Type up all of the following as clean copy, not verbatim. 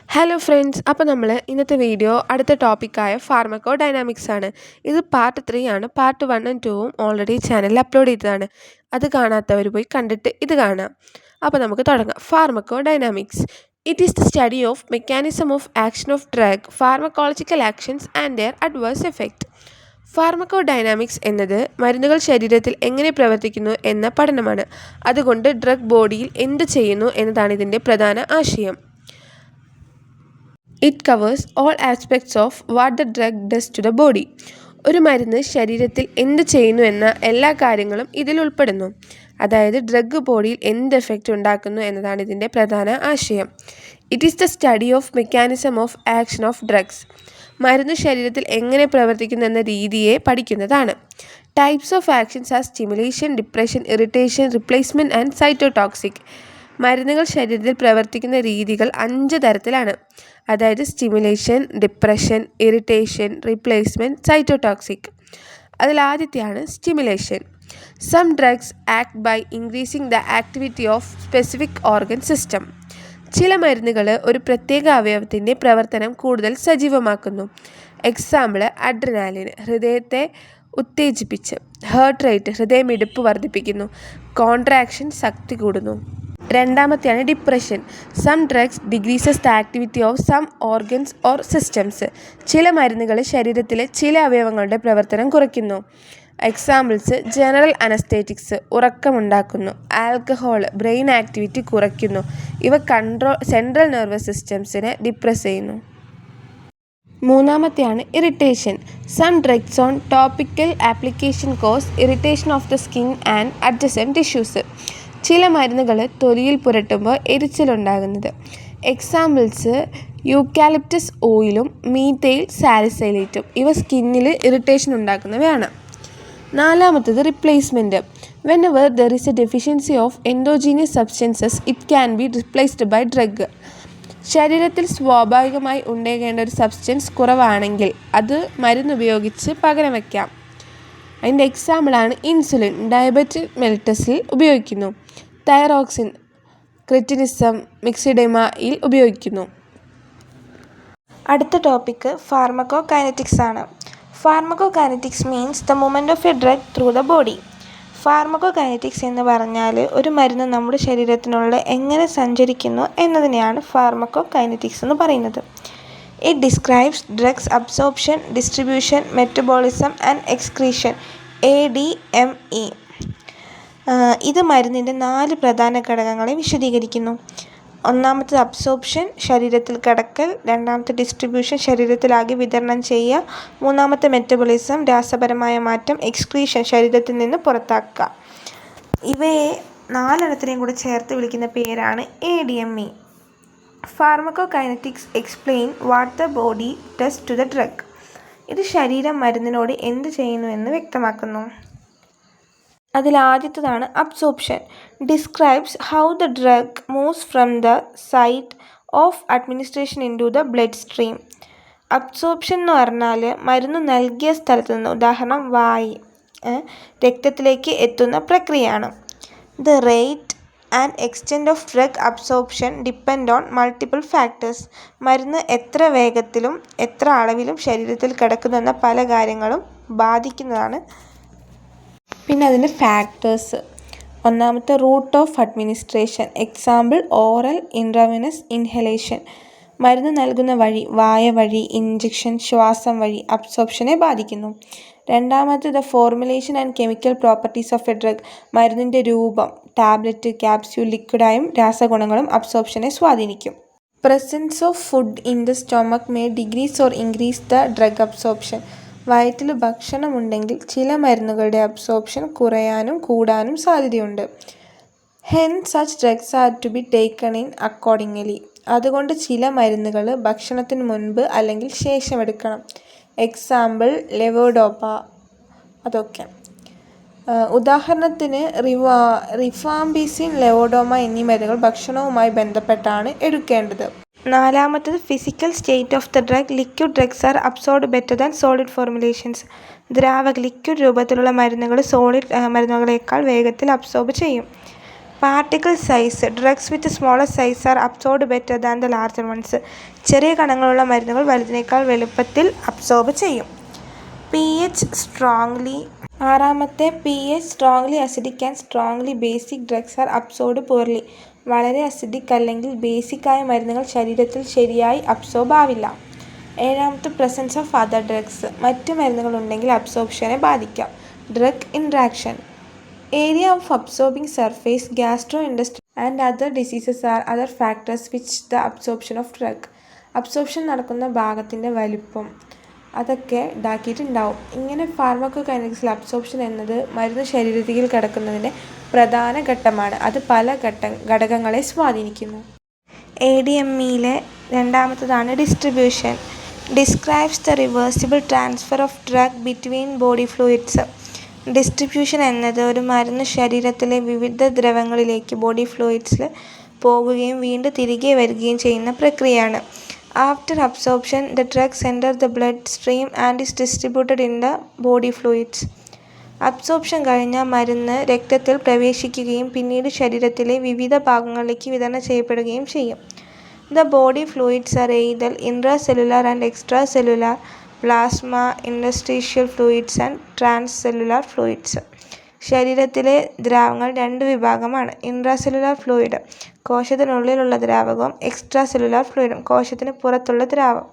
Hello friends, അപ്പോൾ നമ്മൾ ഇന്നത്തെ വീഡിയോ അടുത്ത ടോപ്പിക്കായ ഫാർമക്കോ ഡൈനാമിക്സ് ആണ്. ഇത് പാർട്ട് 3 ആണ്. പാർട്ട് 1 ഉം 2ഉം ഓൾറെഡി ചാനലിൽ അപ്ലോഡ് ചെയ്തതാണ്. അത് കാണാത്തവർ പോയി കണ്ടിട്ട് ഇത് കാണാം. അപ്പോൾ നമുക്ക് തുടങ്ങാം. Pharmaco dynamics. It is the study of mechanism of action of drug, pharmacological actions and their adverse effect. Pharmaco dynamics എന്നത് മരുന്നുകൾ ശരീരത്തിൽ എങ്ങനെ പ്രവർത്തിക്കുന്നു എന്ന പഠനമാണ്. അതുകൊണ്ട് ഡ്രഗ് ബോഡിയിൽ എന്ത് ചെയ്യുന്നു എന്നതാണ് ഇതിൻ്റെ പ്രധാന ആശയം. It covers all aspects of what the drug does to the body. ഒരു മരുന്ന് ശരീരത്തിൽ എന്ത് ചെയ്യുന്നു എന്ന എല്ലാ കാര്യങ്ങളും ഇതിൽ ഉൾപ്പെടുന്നു. അതായത് ഡ്രഗ് ബോഡിയിൽ എന്ത് എഫക്റ്റ് ഉണ്ടാക്കുന്നു എന്നതാണ് ഇതിൻ്റെ പ്രധാന ആശയം. It is the study of mechanism of action of drugs. മരുന്ന് ശരീരത്തിൽ എങ്ങനെ പ്രവർത്തിക്കുന്നു എന്ന രീതിയെ പഠിക്കുന്നതാണ്. Types of actions are stimulation, depression, irritation, replacement and cytotoxic. മരുന്നുകൾ ശരീരത്തിൽ പ്രവർത്തിക്കുന്ന രീതികൾ 5 തരത്തിലാണ്. അതായത് stimulation, depression, irritation, replacement, cytotoxic. അതിലാദ്യത്തെയാണ് stimulation. Some drugs act by increasing the activity of specific organ system. ചില മരുന്നുകൾ ഒരു പ്രത്യേക അവയവത്തിൻ്റെ പ്രവർത്തനം കൂടുതൽ സജീവമാക്കുന്നു. എക്സാമ്പിൾ അഡ്രിനാലിൻ, ഹൃദയത്തെ ഉത്തേജിപ്പിച്ച്. ഹേർട്ട് റേറ്റ്, ഹൃദയമിടിപ്പ് വർദ്ധിപ്പിക്കുന്നു. കോൺട്രാക്ഷൻ, ശക്തി കൂടുന്നു. രണ്ടാമത്തെയാണ് depression. Some drugs decreases the activity of some organs or systems. ചില മരുന്നുകൾ ശരീരത്തിലെ ചില അവയവങ്ങളുടെ പ്രവർത്തനം കുറയ്ക്കുന്നു. എക്സാമ്പിൾസ് ജനറൽ അനസ്തേറ്റിക്സ്, ഉറക്കമുണ്ടാക്കുന്നു. ആൽക്കഹോൾ, ബ്രെയിൻ ആക്ടിവിറ്റി കുറയ്ക്കുന്നു. ഇവ സെൻട്രൽ നെർവസ് സിസ്റ്റംസിനെ ഡിപ്രസ് ചെയ്യുന്നു. മൂന്നാമത്തെയാണ് irritation. Some drugs on topical application cause irritation of the skin and adjacent tissues. ചില മരുന്നുകൾ തൊലിയിൽ പുരട്ടുമ്പോൾ എരിച്ചിലുണ്ടാകുന്നത്. എക്സാമ്പിൾസ് യൂക്കാലിപ്റ്റസ് ഓയിലും മീഥൈൽ സാലിസൈലേറ്റും. ഇവ സ്കിന്നിൽ ഇറിറ്റേഷൻ ഉണ്ടാക്കുന്നവയാണ്. നാലാമത്തത് replacement. Whenever there is a deficiency of endogenous substances it can be replaced by drug. ശരീരത്തിൽ സ്വാഭാവികമായി ഉണ്ടാകേണ്ട ഒരു സബ്സ്റ്റൻസ് കുറവാണെങ്കിൽ അത് മരുന്നുപയോഗിച്ച് പകരം വയ്ക്കാം. അതിൻ്റെ എക്സാമ്പിളാണ് ഇൻസുലിൻ, ഡയബറ്റിക് മെലിറ്റസിൽ ഉപയോഗിക്കുന്നു. തൈറോക്സിൻ, ക്രെറ്റിനിസം, മിക്സിഡെമയിൽ ഉപയോഗിക്കുന്നു. അടുത്ത ടോപ്പിക്ക് ഫാർമക്കോ കൈനറ്റിക്സ് ആണ്. Pharmaco kinetics means the movement of a drug through the body. Pharmaco kinetics എന്ന് പറഞ്ഞാൽ ഒരു മരുന്ന് നമ്മുടെ ശരീരത്തിനുള്ളിൽ എങ്ങനെ സഞ്ചരിക്കുന്നു എന്നതിനെയാണ് ഫാർമക്കോ കൈനറ്റിക്സ് എന്ന് പറയുന്നത്. It describes drugs absorption, distribution, metabolism and excretion ADME. ഇത് മരുന്നിൻ്റെ 4 പ്രധാന ഘടകങ്ങളെ വിശദീകരിക്കുന്നു. ഒന്നാമത്തെ അബ്സോർപ്ഷൻ, ശരീരത്തിൽ കടക്കൽ. രണ്ടാമത്തെ ഡിസ്ട്രിബ്യൂഷൻ, ശരീരത്തിലാകെ വിതരണം ചെയ്യുക. മൂന്നാമത്തെ മെറ്റബോളിസം, രാസപരമായ മാറ്റം. എക്സ്ക്രീഷൻ, ശരീരത്തിൽ നിന്ന് പുറത്താക്കുക. ഇവയെ 4 കൂടി ചേർത്ത് വിളിക്കുന്ന പേരാണ് ADME. Pharmacokinetics explain what the body does to the drug. ഇത് ശരീരം മരുന്നിനോട് എന്ത് ചെയ്യുന്നു എന്ന് വ്യക്തമാക്കുന്നു. അതിലാദ്യത്തേതാണ് absorption. Describes how the drug moves from the site of administration into the bloodstream. Absorption എന്ന് പറഞ്ഞാൽ മരുന്ന് നൽകിയ സ്ഥലത്ത് നിന്ന്, ഉദാഹരണം വായ്, രക്തത്തിലേക്ക് എത്തുന്ന പ്രക്രിയയാണ്. The rate and extent of drug absorption depend on multiple factors. മരുന്ന് എത്ര വേഗത്തിലും എത്ര അളവിലും ശരീരത്തിൽ കിടക്കുന്നു എന്ന പല കാര്യങ്ങളും ബാധിക്കുന്നതാണ്. പിന്നെ അതിൻ്റെ ഫാക്ടേഴ്സ്. ഒന്നാമത്തെ route of administration. Example oral, intravenous, inhalation. മരുന്ന് നൽകുന്ന വഴി, വായ വഴി, ഇഞ്ചക്ഷൻ, ശ്വാസം വഴി അബ്സോർപ്ഷനെ ബാധിക്കുന്നു. രണ്ടാമത് the formulation and chemical properties of a drug. മരുന്നിൻ്റെ രൂപം, ടാബ്ലറ്റ്, ക്യാപ്സ്യൂൾ, ലിക്വിഡായും രാസഗുണങ്ങളും അബ്സോർപ്ഷനെ സ്വാധീനിക്കും. Presence of food in the stomach may decrease or increase the drug absorption. വയറ്റിൽ ഭക്ഷണമുണ്ടെങ്കിൽ ചില മരുന്നുകളുടെ അബ്സോർപ്ഷൻ കുറയാനും കൂടാനും സാധ്യതയുണ്ട്. Hence such drugs are to be taken in accordingly. അതുകൊണ്ട് ചില മരുന്നുകൾ ഭക്ഷണത്തിന് മുൻപ് അല്ലെങ്കിൽ ശേഷം എടുക്കണം. Example levodopa. അതൊക്കെ ഉദാഹരണത്തിന് റിഫാംപിസിൻ, ലെവോഡോമ എന്നീ മരുന്നുകൾ ഭക്ഷണവുമായി ബന്ധപ്പെട്ടാണ് എടുക്കേണ്ടത്. നാലാമത്തത് physical state of the drug. Liquid drugs are absorbed better than solid formulations. ദ്രാവക ലിക്വിഡ് രൂപത്തിലുള്ള മരുന്നുകൾ സോളിഡ് മരുന്നുകളേക്കാൾ വേഗത്തിൽ അബ്സോർബ് ചെയ്യും. Particle size. Drugs with smaller size are absorbed better than the larger ones. ചെറിയ കണങ്ങളുള്ള മരുന്നുകൾ വലുതിനേക്കാൾ വലുപ്പത്തിൽ അബ്സോർബ് ചെയ്യും. pH strongly. ആറാമത്തെ pH strongly acidic and strongly basic drugs are absorbed poorly. വളരെ അസിഡിക് അല്ലെങ്കിൽ ബേസിക്കായ മരുന്നുകൾ ശരീരത്തിൽ ശരിയായി അബ്സോർബ് ആവില്ല. ഏഴാമത്തെ പ്രസൻസ് ഓഫ് അതർ ഡ്രഗ്സ്. മറ്റ് മരുന്നുകളുണ്ടെങ്കിൽ അബ്സോർപ്ഷനെ ബാധിക്കാം. Drug interaction. Area of absorbing surface, gastro industry and other diseases are other factors which the absorption of drug. Absorption നടക്കുന്ന ഭാഗത്തിൻ്റെ വലിപ്പം അതൊക്കെ ഇതാക്കിയിട്ടുണ്ടാവും. ഇങ്ങനെ ഫാർമക്കോകൈനറ്റിക്സിൽ അബ്സോർപ്ഷൻ എന്നത് മരുന്ന് ശരീരത്തിൽ കടക്കുന്നതിൻ്റെ പ്രധാന ഘട്ടമാണ്. അത് പല ഘടകങ്ങളെ സ്വാധീനിക്കുന്നു. ADMEയിലെ രണ്ടാമത്തതാണ് distribution. Describes the reversible transfer of drug between body fluids. Distribution എന്നത് ഒരു മരുന്ന് ശരീരത്തിലെ വിവിധ ദ്രവങ്ങളിലേക്ക് ബോഡി ഫ്ലൂയിഡ്സിൽ പോകുകയും വീണ്ടും തിരികെ വരികയും ചെയ്യുന്ന പ്രക്രിയയാണ്. After absorption the drugs enter the blood stream and is distributed in the body fluids. Absorption കഴിഞ്ഞ മരുന്ന് രക്തത്തിൽ പ്രവേശിക്കുകയും പിന്നീട് ശരീരത്തിലെ വിവിധ ഭാഗങ്ങളിലേക്ക് വിതരണം ചെയ്യപ്പെടുകയും ചെയ്യും. The body fluids are either intracellular and extracellular, plasma, interstitial fluids and transcellular fluids. ശരീരത്തിലെ ദ്രാവകങ്ങൾ രണ്ട് വിഭാഗമാണ്. ഇൻട്രാസെല്ലുലാർ ഫ്ലൂയിഡ് കോശത്തിനുള്ളിലുള്ള ദ്രാവകവും എക്സ്ട്രാസെല്ലുലാർ ഫ്ലൂയിഡും കോശത്തിന് പുറത്തുള്ള ദ്രാവകം.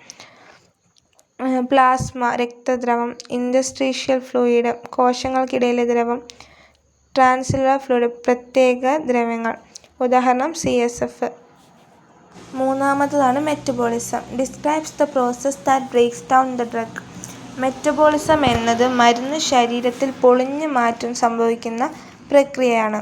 പ്ലാസ്മ രക്തദ്രവം, ഇൻറ്റർസ്റ്റീഷ്യൽ ഫ്ലൂയിഡ് കോശങ്ങൾക്കിടയിലെ ദ്രവം, ട്രാൻസെല്ലുലാർ ഫ്ലൂയിഡ് പ്രത്യേക ദ്രവ്യങ്ങൾ, ഉദാഹരണം CSF. മൂന്നാമത്തതാണ് metabolism. Describes the process that breaks down the drug. Metabolism എന്നത് മരുന്ന് ശരീരത്തിൽ പൊളിഞ്ഞു മാറ്റം സംഭവിക്കുന്ന പ്രക്രിയയാണ്.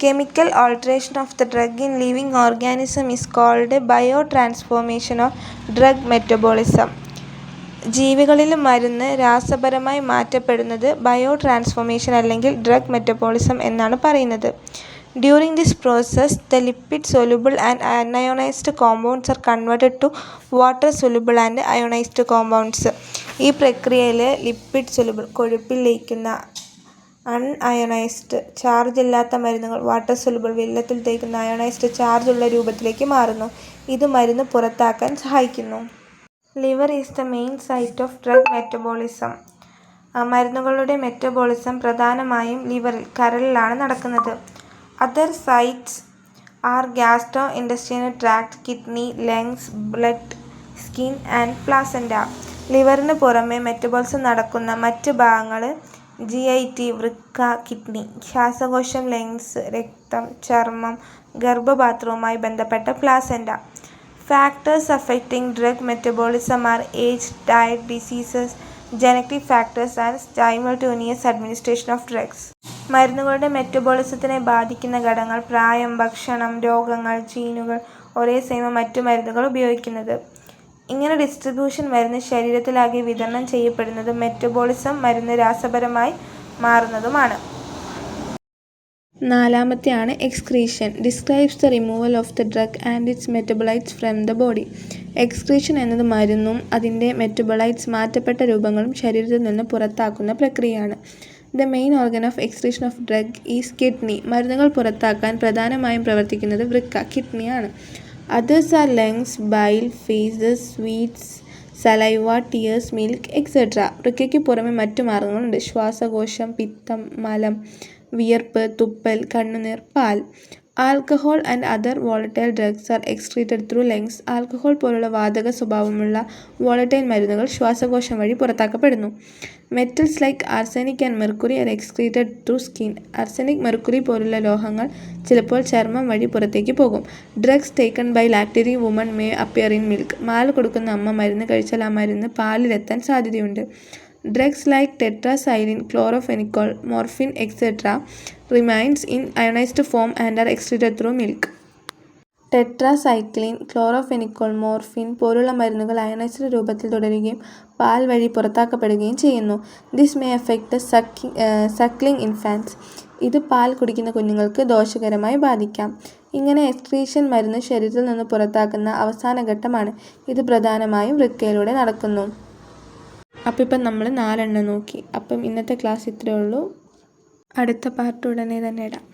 Chemical alteration of the drug in living organism is called biotransformation of drug metabolism. ജീവികളിൽ മരുന്ന് രാസപരമായി മാറ്റപ്പെടുന്നത് ബയോ ട്രാൻസ്ഫോർമേഷൻ അല്ലെങ്കിൽ ഡ്രഗ് മെറ്റബോളിസം എന്നാണ് പറയുന്നത്. During this process, the lipid-soluble and unionized compounds are converted to water-soluble and ionized compounds. ഈ പ്രക്രിയയിൽ lipid soluble കൊഴുപ്പിൽ ലയിക്കുന്ന, അൺഅയണൈസ്ഡ് ചാർജ് ഇല്ലാത്ത മരുന്നുകൾ വാട്ടർ സൊല്യൂബിൾ വെള്ളത്തിൽ ലയിക്കുന്ന അയണൈസ്ഡ് ചാർജ് ഉള്ള രൂപത്തിലേക്ക് മാറുന്നു. ഇത് മരുന്ന് പുറത്താക്കാൻ സഹായിക്കുന്നു. Liver is the main site of drug metabolism. മരുന്നുകളുടെ മെറ്റബോളിസം പ്രധാനമായും ലിവറിൽ കരളിലാണ് നടക്കുന്നത്. Other sites are gastrointestinal tract, kidney, lungs, blood, skin and placenta. ലിവറിന് പുറമെ മെറ്റബോളിസം നടക്കുന്ന മറ്റ് ഭാഗങ്ങൾ GIT, വൃക്ക, കിഡ്നി, ശ്വാസകോശം, ലങ്സ്, രക്തം, ചർമ്മം, ഗർഭപാത്രവുമായി ബന്ധപ്പെട്ട placenta. Factors affecting drug metabolism are age, diet, diseases, genetic factors and simultaneous administration of drugs. മരുന്നുകളുടെ മെറ്റബോളിസത്തിനെ ബാധിക്കുന്ന ഘടകങ്ങൾ പ്രായം, ഭക്ഷണം, രോഗങ്ങൾ, ജീനുകൾ, ഒരേ സമയം മറ്റു മരുന്നുകൾ ഉപയോഗിക്കുന്നത്. ഇങ്ങനെ ഡിസ്ട്രിബ്യൂഷൻ മരുന്ന് ശരീരത്തിലാകെ വിതരണം ചെയ്യപ്പെടുന്നതും മെറ്റബോളിസം മരുന്ന് രാസപരമായി മാറുന്നതുമാണ്. നാലാമത്തെയാണ് excretion. Describes the removal of the drug and its metabolites from the body. Excretion എന്നത് മരുന്നും അതിൻ്റെ മെറ്റബോളൈറ്റ്സ് മാറ്റപ്പെട്ട രൂപങ്ങളും ശരീരത്തിൽ നിന്ന് പുറത്താക്കുന്ന പ്രക്രിയയാണ്. The main organ of excretion of drug is kidney. മരുന്നുകൾ പുറത്താക്കാൻ പ്രധാനമായും പ്രവർത്തിക്കുന്നത് വൃക്ക, കിഡ്നിയാണ്. Others are lungs, bile, faeces, sweats, saliva, tears, milk etcetera. വൃക്കയ്ക്ക് പുറമെ മറ്റു മാർഗങ്ങളുണ്ട്. ശ്വാസകോശം, പിത്തം, മലം, വിയർപ്പ്, തുപ്പൽ, കണ്ണുനീർ, പാൽ. Alcohol and other volatile drugs are excreted through lungs. Alcohol പോലുള്ള വാതക സ്വഭാവമുള്ള വോളറ്റൈൽ മരുന്നുകൾ ശ്വാസകോശം വഴി പുറത്താക്കപ്പെടുന്നു. Metals like arsenic and mercury are excreted through skin. Arsenic, mercury പോലുള്ള ലോഹങ്ങൾ ചിലപ്പോൾ ചർമ്മം വഴി പുറത്തേക്ക് പോകും. Drugs taken by lactating woman may appear in milk. പാൽ കൊടുക്കുന്ന അമ്മ മരുന്ന് കഴിച്ചാൽ ആ മരുന്ന് പാലിലെത്താൻ സാധ്യതയുണ്ട്. Drugs like tetracycline, chloramphenicol, morphine, etc. remains in ionized form and are excreted through milk. Tetracycline, chloramphenicol, morphine പോലുള്ള മരുന്നുകൾ അയണൈസ്ഡ് രൂപത്തിൽ തുടരുകയും പാൽ വഴി പുറത്താക്കപ്പെടുകയും ചെയ്യുന്നു. This may affect suckling infants. ഇത് പാൽ കുടിക്കുന്ന കുഞ്ഞുങ്ങൾക്ക് ദോഷകരമായി ബാധിക്കാം. ഇങ്ങനെ എക്സ്ക്രീഷൻ മരുന്ന് ശരീരത്തിൽ നിന്ന് പുറത്താക്കുന്ന അവസാന ഘട്ടമാണ്. ഇത് പ്രധാനമായും വൃക്കയിലൂടെ നടക്കുന്നു. അപ്പം ഇപ്പം നമ്മൾ 4 നോക്കി. അപ്പം ഇന്നത്തെ ക്ലാസ് ഇത്രയേ ഉള്ളൂ. അടുത്ത പാർട്ട് ഉടനെ തന്നെ ഇടാം.